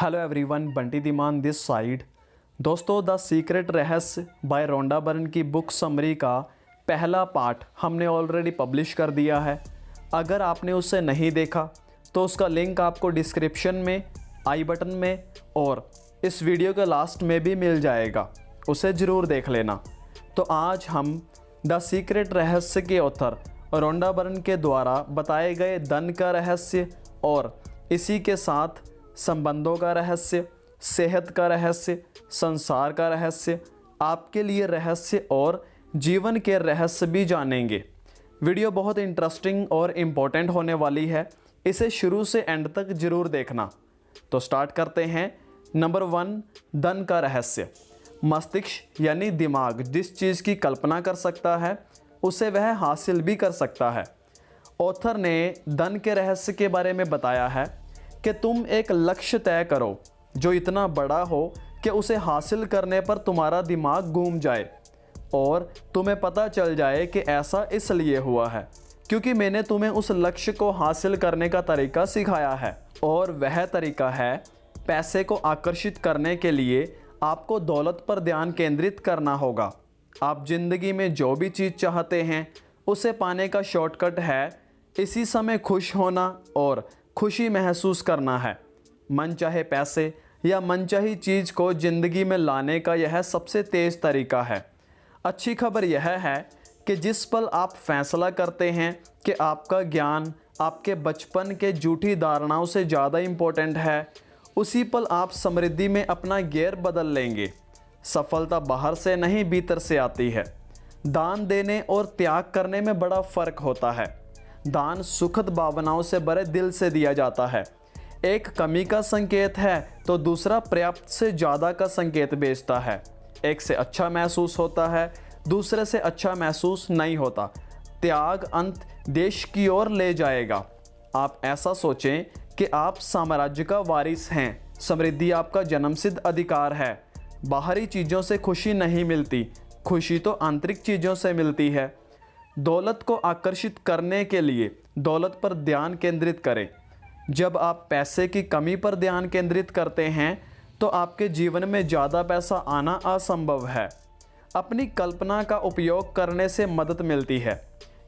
Hello everyone, Bunty Dhiman this side. दोस्तों, the secret रहस्य by Rhonda Byrne की बुक समरी का पहला पार्ट हमने ऑलरेडी पब्लिश कर दिया है। अगर आपने उसे नहीं देखा तो उसका लिंक आपको डिस्क्रिप्शन में, आई बटन में और इस वीडियो के लास्ट में भी मिल जाएगा, उसे ज़रूर देख लेना। तो आज हम द सीक्रेट रहस्य के ऑथर रोंडा बर्न के द्वारा बताए गए धन का रहस्य और इसी के साथ संबंधों का रहस्य, सेहत का रहस्य, संसार का रहस्य, आपके लिए रहस्य और जीवन के रहस्य भी जानेंगे। वीडियो बहुत इंटरेस्टिंग और इम्पोर्टेंट होने वाली है, इसे शुरू से एंड तक ज़रूर देखना। तो स्टार्ट करते हैं। नंबर 1, धन का रहस्य। मस्तिष्क यानी दिमाग जिस चीज़ की कल्पना कर सकता है उसे वह हासिल भी कर सकता है। ऑथर ने धन के रहस्य के बारे में बताया है कि तुम एक लक्ष्य तय करो जो इतना बड़ा हो कि उसे हासिल करने पर तुम्हारा दिमाग घूम जाए और तुम्हें पता चल जाए कि ऐसा इसलिए हुआ है क्योंकि मैंने तुम्हें उस लक्ष्य को हासिल करने का तरीका सिखाया है। और वह तरीका है, पैसे को आकर्षित करने के लिए आपको दौलत पर ध्यान केंद्रित करना होगा। आप जिंदगी में जो भी चीज़ चाहते हैं उसे पाने का शॉर्टकट है इसी समय खुश होना और खुशी महसूस करना है। मनचाहे पैसे या मनचाही चीज़ को ज़िंदगी में लाने का यह सबसे तेज़ तरीका है। अच्छी खबर यह है कि जिस पल आप फैसला करते हैं कि आपका ज्ञान आपके बचपन के झूठी धारणाओं से ज़्यादा इम्पोर्टेंट है, उसी पल आप समृद्धि में अपना गियर बदल लेंगे। सफलता बाहर से नहीं भीतर से आती है। दान देने और त्याग करने में बड़ा फ़र्क होता है। दान सुखद भावनाओं से भरे दिल से दिया जाता है। एक कमी का संकेत है तो दूसरा पर्याप्त से ज़्यादा का संकेत भेजता है। एक से अच्छा महसूस होता है, दूसरे से अच्छा महसूस नहीं होता। त्याग अंत देश की ओर ले जाएगा। आप ऐसा सोचें कि आप साम्राज्य का वारिस हैं। समृद्धि आपका जन्मसिद्ध अधिकार है। बाहरी चीज़ों से खुशी नहीं मिलती, खुशी तो आंतरिक चीज़ों से मिलती है। दौलत को आकर्षित करने के लिए दौलत पर ध्यान केंद्रित करें। जब आप पैसे की कमी पर ध्यान केंद्रित करते हैं तो आपके जीवन में ज़्यादा पैसा आना असंभव है। अपनी कल्पना का उपयोग करने से मदद मिलती है।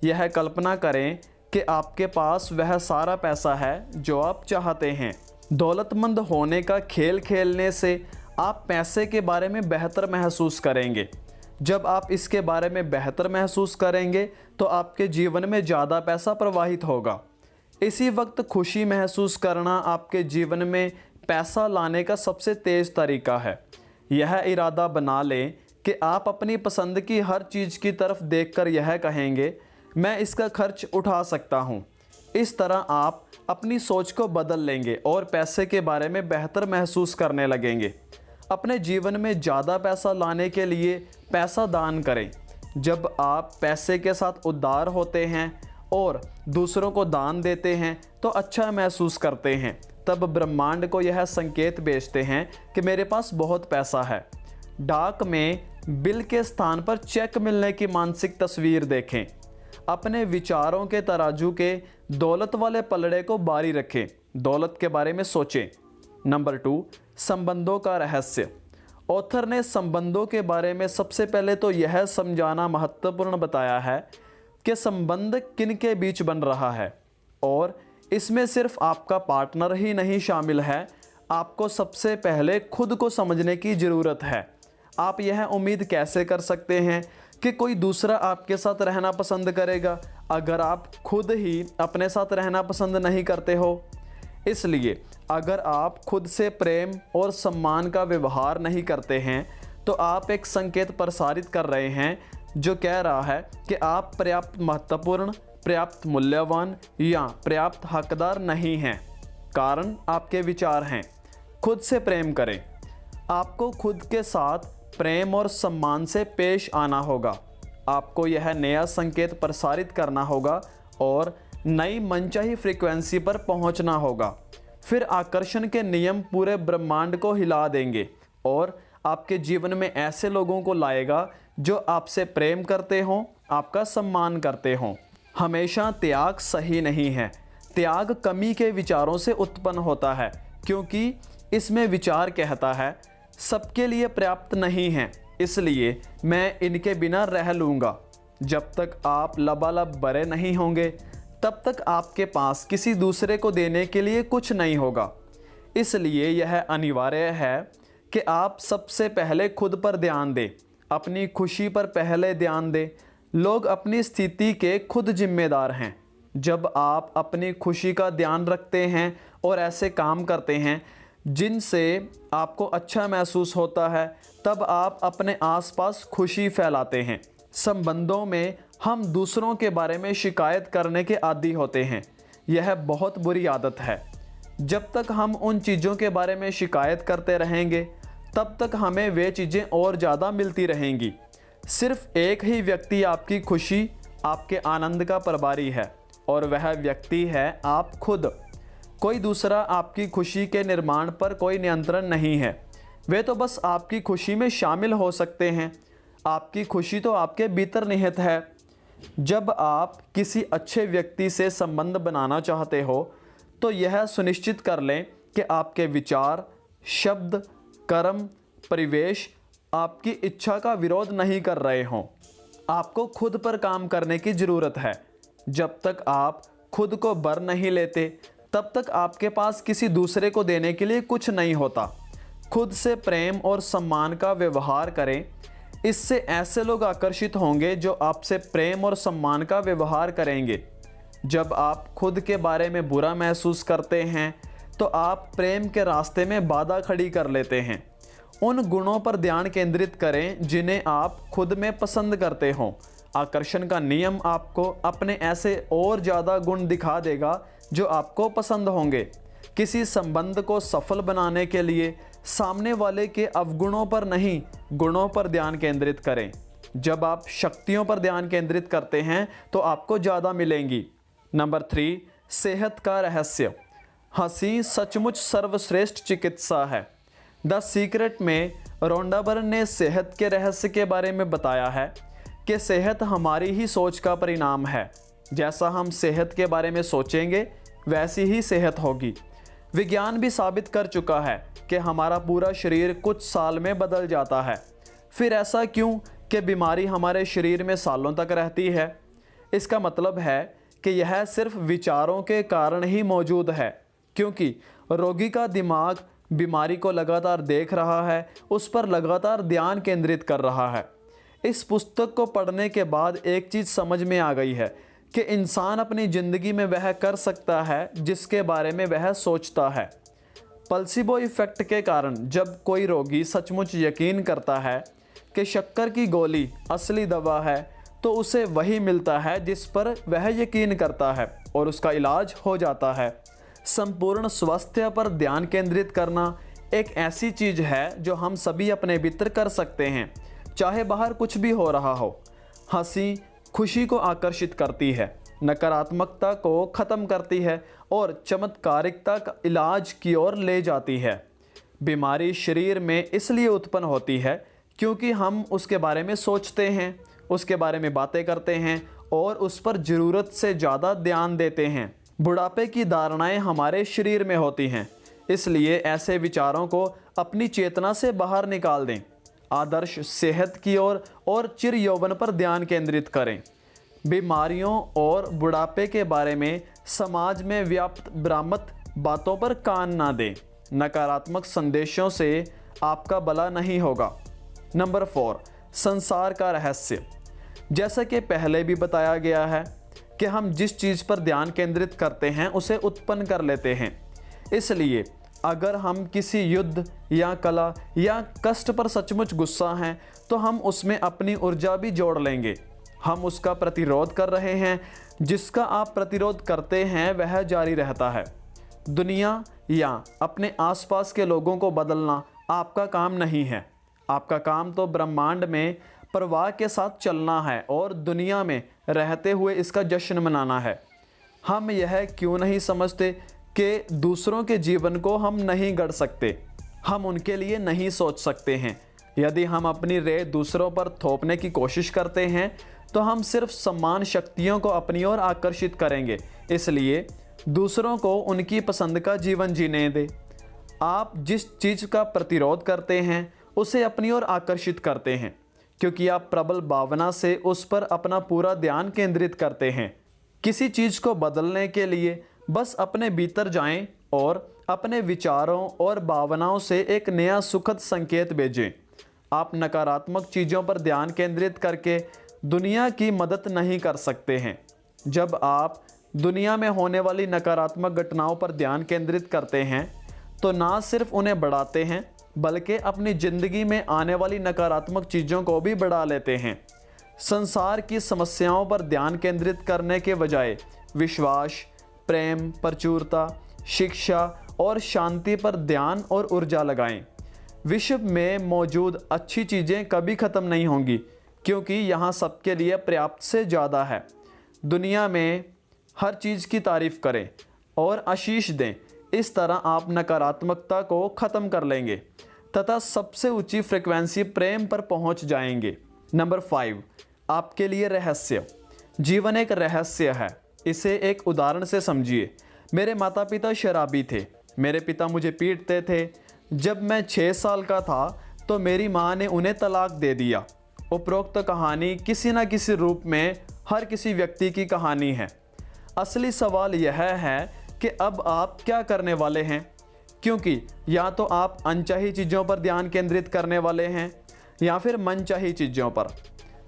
यह कल्पना करें कि आपके पास वह सारा पैसा है जो आप चाहते हैं। दौलतमंद होने का खेल खेलने से आप पैसे के बारे में बेहतर महसूस करेंगे। जब आप इसके बारे में बेहतर महसूस करेंगे तो आपके जीवन में ज़्यादा पैसा प्रवाहित होगा। इसी वक्त खुशी महसूस करना आपके जीवन में पैसा लाने का सबसे तेज़ तरीका है। यह इरादा बना लें कि आप अपनी पसंद की हर चीज़ की तरफ देखकर यह कहेंगे, मैं इसका खर्च उठा सकता हूँ। इस तरह आप अपनी सोच को बदल लेंगे और पैसे के बारे में बेहतर महसूस करने लगेंगे। अपने जीवन में ज़्यादा पैसा लाने के लिए पैसा दान करें। जब आप पैसे के साथ उदार होते हैं और दूसरों को दान देते हैं तो अच्छा महसूस करते हैं। तब ब्रह्मांड को यह संकेत भेजते हैं कि मेरे पास बहुत पैसा है। डाक में बिल के स्थान पर चेक मिलने की मानसिक तस्वीर देखें। अपने विचारों के तराजू के दौलत वाले पलड़े को बारी रखें। दौलत के बारे में सोचें। नंबर 2, संबंधों का रहस्य। ऑथर ने संबंधों के बारे में सबसे पहले तो यह समझाना महत्वपूर्ण बताया है कि संबंध किन के बीच बन रहा है और इसमें सिर्फ आपका पार्टनर ही नहीं शामिल है। आपको सबसे पहले खुद को समझने की ज़रूरत है। आप यह उम्मीद कैसे कर सकते हैं कि कोई दूसरा आपके साथ रहना पसंद करेगा अगर आप खुद ही अपने साथ रहना पसंद नहीं करते हो। इसलिए अगर आप खुद से प्रेम और सम्मान का व्यवहार नहीं करते हैं तो आप एक संकेत प्रसारित कर रहे हैं जो कह रहा है कि आप पर्याप्त महत्वपूर्ण, पर्याप्त मूल्यवान या पर्याप्त हकदार नहीं हैं। कारण आपके विचार हैं। खुद से प्रेम करें। आपको खुद के साथ प्रेम और सम्मान से पेश आना होगा। आपको यह नया संकेत प्रसारित करना होगा और नई मनचाही फ्रीक्वेंसी पर पहुंचना होगा। फिर आकर्षण के नियम पूरे ब्रह्मांड को हिला देंगे और आपके जीवन में ऐसे लोगों को लाएगा जो आपसे प्रेम करते हों, आपका सम्मान करते हों। हमेशा त्याग सही नहीं है। त्याग कमी के विचारों से उत्पन्न होता है क्योंकि इसमें विचार कहता है सबके लिए पर्याप्त नहीं है, इसलिए मैं इनके बिना रह लूँगा। जब तक आप लबालब भरे नहीं होंगे तब तक आपके पास किसी दूसरे को देने के लिए कुछ नहीं होगा। इसलिए यह अनिवार्य है कि आप सबसे पहले खुद पर ध्यान दें, अपनी खुशी पर पहले ध्यान दें। लोग अपनी स्थिति के खुद जिम्मेदार हैं। जब आप अपनी खुशी का ध्यान रखते हैं और ऐसे काम करते हैं जिनसे आपको अच्छा महसूस होता है, तब आप अपने आसपास खुशी फैलाते हैं। संबंधों में हम दूसरों के बारे में शिकायत करने के आदी होते हैं। यह बहुत बुरी आदत है। जब तक हम उन चीज़ों के बारे में शिकायत करते रहेंगे तब तक हमें वे चीज़ें और ज़्यादा मिलती रहेंगी। सिर्फ एक ही व्यक्ति आपकी खुशी, आपके आनंद का प्रभारी है और वह व्यक्ति है आप खुद। कोई दूसरा आपकी खुशी के निर्माण पर कोई नियंत्रण नहीं है। वे तो बस आपकी खुशी में शामिल हो सकते हैं। आपकी खुशी तो आपके भीतर निहित है। जब आप किसी अच्छे व्यक्ति से संबंध बनाना चाहते हो तो यह सुनिश्चित कर लें कि आपके विचार, शब्द, कर्म, परिवेश आपकी इच्छा का विरोध नहीं कर रहे हों। आपको खुद पर काम करने की ज़रूरत है। जब तक आप खुद को बर नहीं लेते तब तक आपके पास किसी दूसरे को देने के लिए कुछ नहीं होता। खुद से प्रेम और सम्मान का व्यवहार करें। इससे ऐसे लोग आकर्षित होंगे जो आपसे प्रेम और सम्मान का व्यवहार करेंगे। जब आप खुद के बारे में बुरा महसूस करते हैं तो आप प्रेम के रास्ते में बाधा खड़ी कर लेते हैं। उन गुणों पर ध्यान केंद्रित करें जिन्हें आप खुद में पसंद करते हों। आकर्षण का नियम आपको अपने ऐसे और ज़्यादा गुण दिखा देगा जो आपको पसंद होंगे। किसी संबंध को सफल बनाने के लिए सामने वाले के अवगुणों पर नहीं, गुणों पर ध्यान केंद्रित करें। जब आप शक्तियों पर ध्यान केंद्रित करते हैं तो आपको ज़्यादा मिलेंगी। नंबर 3, सेहत का रहस्य। हंसी सचमुच सर्वश्रेष्ठ चिकित्सा है। द सीक्रेट में रोंडा बर्न ने सेहत के रहस्य के बारे में बताया है कि सेहत हमारी ही सोच का परिणाम है। जैसा हम सेहत के बारे में सोचेंगे वैसी ही सेहत होगी। विज्ञान भी साबित कर चुका है कि हमारा पूरा शरीर कुछ साल में बदल जाता है। फिर ऐसा क्यों कि बीमारी हमारे शरीर में सालों तक रहती है? इसका मतलब है कि यह सिर्फ विचारों के कारण ही मौजूद है, क्योंकि रोगी का दिमाग बीमारी को लगातार देख रहा है, उस पर लगातार ध्यान केंद्रित कर रहा है। इस पुस्तक को पढ़ने के बाद एक चीज़ समझ में आ गई है कि इंसान अपनी ज़िंदगी में वह कर सकता है जिसके बारे में वह सोचता है। प्लेसिबो इफ़ेक्ट के कारण जब कोई रोगी सचमुच यकीन करता है कि शक्कर की गोली असली दवा है तो उसे वही मिलता है जिस पर वह यकीन करता है और उसका इलाज हो जाता है। संपूर्ण स्वास्थ्य पर ध्यान केंद्रित करना एक ऐसी चीज़ है जो हम सभी अपने भीतर कर सकते हैं, चाहे बाहर कुछ भी हो रहा हो। हंसी खुशी को आकर्षित करती है, नकारात्मकता को ख़त्म करती है और चमत्कारिकता का इलाज की ओर ले जाती है। बीमारी शरीर में इसलिए उत्पन्न होती है क्योंकि हम उसके बारे में सोचते हैं, उसके बारे में बातें करते हैं और उस पर ज़रूरत से ज़्यादा ध्यान देते हैं। बुढ़ापे की धारणाएं हमारे शरीर में होती हैं, इसलिए ऐसे विचारों को अपनी चेतना से बाहर निकाल दें। आदर्श सेहत की ओर और चिर यौवन पर ध्यान केंद्रित करें। बीमारियों और बुढ़ापे के बारे में समाज में व्याप्त भ्रामक बातों पर कान ना दें। नकारात्मक संदेशों से आपका भला नहीं होगा। नंबर 4, संसार का रहस्य। जैसा कि पहले भी बताया गया है कि हम जिस चीज़ पर ध्यान केंद्रित करते हैं उसे उत्पन्न कर लेते हैं। इसलिए अगर हम किसी युद्ध या कला या कष्ट पर सचमुच गुस्सा हैं तो हम उसमें अपनी ऊर्जा भी जोड़ लेंगे। हम उसका प्रतिरोध कर रहे हैं। जिसका आप प्रतिरोध करते हैं वह जारी रहता है। दुनिया या अपने आसपास के लोगों को बदलना आपका काम नहीं है। आपका काम तो ब्रह्मांड में प्रवाह के साथ चलना है और दुनिया में रहते हुए इसका जश्न मनाना है। हम यह क्यों नहीं समझते कि दूसरों के जीवन को हम नहीं गढ़ सकते, हम उनके लिए नहीं सोच सकते हैं। यदि हम अपनी राय दूसरों पर थोपने की कोशिश करते हैं तो हम सिर्फ समान शक्तियों को अपनी ओर आकर्षित करेंगे। इसलिए दूसरों को उनकी पसंद का जीवन जीने दें। आप जिस चीज़ का प्रतिरोध करते हैं उसे अपनी ओर आकर्षित करते हैं, क्योंकि आप प्रबल भावना से उस पर अपना पूरा ध्यान केंद्रित करते हैं। किसी चीज़ को बदलने के लिए बस अपने भीतर जाएं और अपने विचारों और भावनाओं से एक नया सुखद संकेत भेजें। आप नकारात्मक चीज़ों पर ध्यान केंद्रित करके दुनिया की मदद नहीं कर सकते हैं। जब आप दुनिया में होने वाली नकारात्मक घटनाओं पर ध्यान केंद्रित करते हैं तो ना सिर्फ उन्हें बढ़ाते हैं बल्कि अपनी ज़िंदगी में आने वाली नकारात्मक चीज़ों को भी बढ़ा लेते हैं। संसार की समस्याओं पर ध्यान केंद्रित करने के बजाय विश्वास, प्रेम, प्रचुरता, शिक्षा और शांति पर ध्यान और ऊर्जा लगाएं। विश्व में मौजूद अच्छी चीज़ें कभी ख़त्म नहीं होंगी, क्योंकि यहाँ सबके लिए पर्याप्त से ज़्यादा है। दुनिया में हर चीज़ की तारीफ़ करें और आशीष दें। इस तरह आप नकारात्मकता को ख़त्म कर लेंगे तथा सबसे ऊंची फ्रिक्वेंसी प्रेम पर पहुंच जाएंगे। नंबर 5, आपके लिए रहस्य। जीवन एक रहस्य है। इसे एक उदाहरण से समझिए। मेरे माता पिता शराबी थे। मेरे पिता मुझे पीटते थे। जब मैं 6 साल का था तो मेरी माँ ने उन्हें तलाक दे दिया। उपरोक्त कहानी किसी न किसी रूप में हर किसी व्यक्ति की कहानी है। असली सवाल यह है कि अब आप क्या करने वाले हैं, क्योंकि या तो आप अनचाही चीज़ों पर ध्यान केंद्रित करने वाले हैं या फिर मनचाही चीज़ों पर।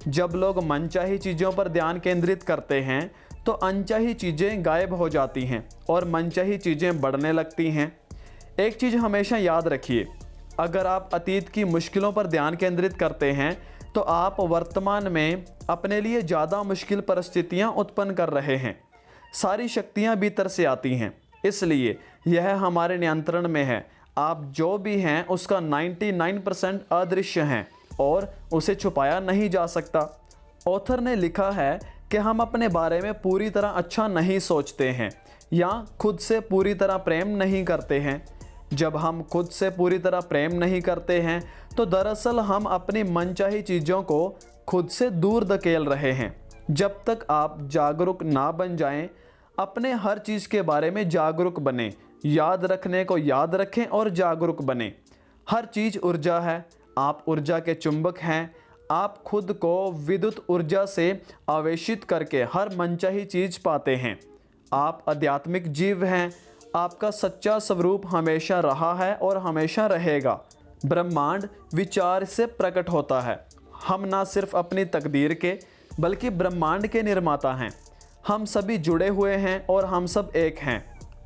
जब लोग मनचाही चीज़ों पर ध्यान केंद्रित करते हैं तो अनचाही चीज़ें गायब हो जाती हैं और मनचाही चीज़ें बढ़ने लगती हैं। एक चीज़ हमेशा याद रखिए, अगर आप अतीत की मुश्किलों पर ध्यान केंद्रित करते हैं तो आप वर्तमान में अपने लिए ज़्यादा मुश्किल परिस्थितियां उत्पन्न कर रहे हैं। सारी शक्तियां भीतर से आती हैं, इसलिए यह हमारे नियंत्रण में है। आप जो भी हैं उसका 99% अदृश्य हैं और उसे छुपाया नहीं जा सकता। ऑथर ने लिखा है कि हम अपने बारे में पूरी तरह अच्छा नहीं सोचते हैं या खुद से पूरी तरह प्रेम नहीं करते हैं। जब हम खुद से पूरी तरह प्रेम नहीं करते हैं तो दरअसल हम अपनी मनचाही चीज़ों को खुद से दूर धकेल रहे हैं। जब तक आप जागरूक ना बन जाएं, अपने हर चीज़ के बारे में जागरूक बने। याद रखने को याद रखें और जागरूक बने। हर चीज़ ऊर्जा है। आप ऊर्जा के चुंबक हैं। आप खुद को विद्युत ऊर्जा से आवेशित करके हर मनचाही चीज़ पाते हैं। आप आध्यात्मिक जीव हैं। आपका सच्चा स्वरूप हमेशा रहा है और हमेशा रहेगा। ब्रह्मांड विचार से प्रकट होता है। हम ना सिर्फ अपनी तकदीर के बल्कि ब्रह्मांड के निर्माता हैं। हम सभी जुड़े हुए हैं और हम सब एक हैं।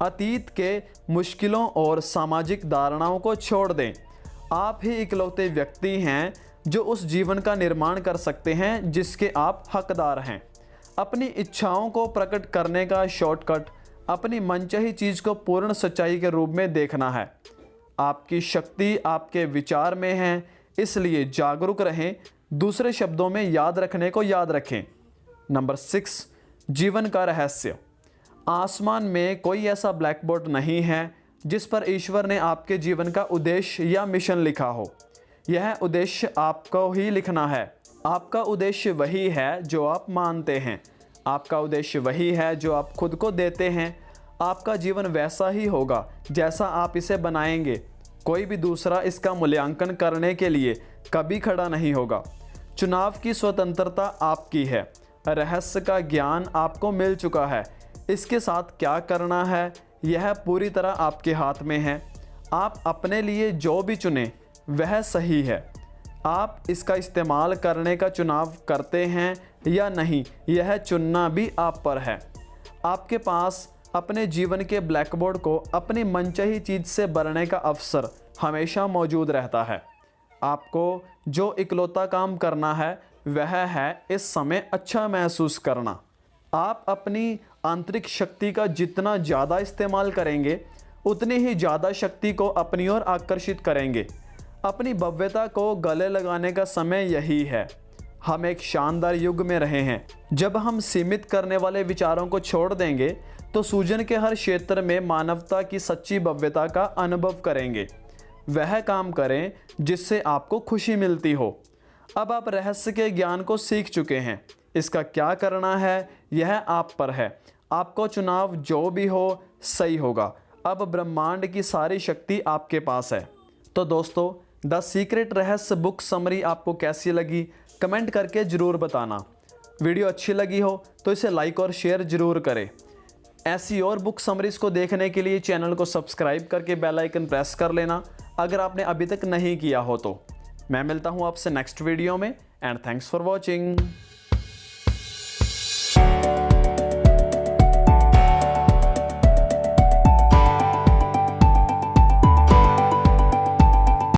अतीत के मुश्किलों और सामाजिक धारणाओं को छोड़ दें। आप ही इकलौते व्यक्ति हैं जो उस जीवन का निर्माण कर सकते हैं जिसके आप हकदार हैं। अपनी इच्छाओं को प्रकट करने का शॉर्टकट अपनी मनचाही चीज़ को पूर्ण सच्चाई के रूप में देखना है। आपकी शक्ति आपके विचार में है, इसलिए जागरूक रहें। दूसरे शब्दों में याद रखने को याद रखें। नंबर 6, जीवन का रहस्य। आसमान में कोई ऐसा ब्लैक बोर्ड नहीं है जिस पर ईश्वर ने आपके जीवन का उद्देश्य या मिशन लिखा हो। यह उद्देश्य आपको ही लिखना है। आपका उद्देश्य वही है जो आप मानते हैं। आपका उद्देश्य वही है जो आप खुद को देते हैं। आपका जीवन वैसा ही होगा जैसा आप इसे बनाएंगे। कोई भी दूसरा इसका मूल्यांकन करने के लिए कभी खड़ा नहीं होगा। चुनाव की स्वतंत्रता आपकी है। रहस्य का ज्ञान आपको मिल चुका है। इसके साथ क्या करना है यह पूरी तरह आपके हाथ में है। आप अपने लिए जो भी चुनें वह सही है। आप इसका इस्तेमाल करने का चुनाव करते हैं या नहीं, यह चुनना भी आप पर है। आपके पास अपने जीवन के ब्लैकबोर्ड को अपनी मनचाही चीज़ से भरने का अवसर हमेशा मौजूद रहता है। आपको जो इकलौता काम करना है वह है इस समय अच्छा महसूस करना। आप अपनी आंतरिक शक्ति का जितना ज़्यादा इस्तेमाल करेंगे उतनी ही ज़्यादा शक्ति को अपनी ओर आकर्षित करेंगे। अपनी भव्यता को गले लगाने का समय यही है। हम एक शानदार युग में रहे हैं। जब हम सीमित करने वाले विचारों को छोड़ देंगे तो सूजन के हर क्षेत्र में मानवता की सच्ची भव्यता का अनुभव करेंगे। वह काम करें जिससे आपको खुशी मिलती हो। अब आप रहस्य के ज्ञान को सीख चुके हैं। इसका क्या करना है यह आप पर है। आपको चुनाव जो भी हो सही होगा। अब ब्रह्मांड की सारी शक्ति आपके पास है। तो दोस्तों, द सीक्रेट रहस्य बुक समरी आपको कैसी लगी कमेंट करके ज़रूर बताना। वीडियो अच्छी लगी हो तो इसे लाइक और शेयर ज़रूर करें। ऐसी और बुक समरीज़ को देखने के लिए चैनल को सब्सक्राइब करके बेल आइकन प्रेस कर लेना अगर आपने अभी तक नहीं किया हो तो। मैं मिलता हूँ आपसे नेक्स्ट वीडियो में एंड थैंक्स फॉर वॉचिंग।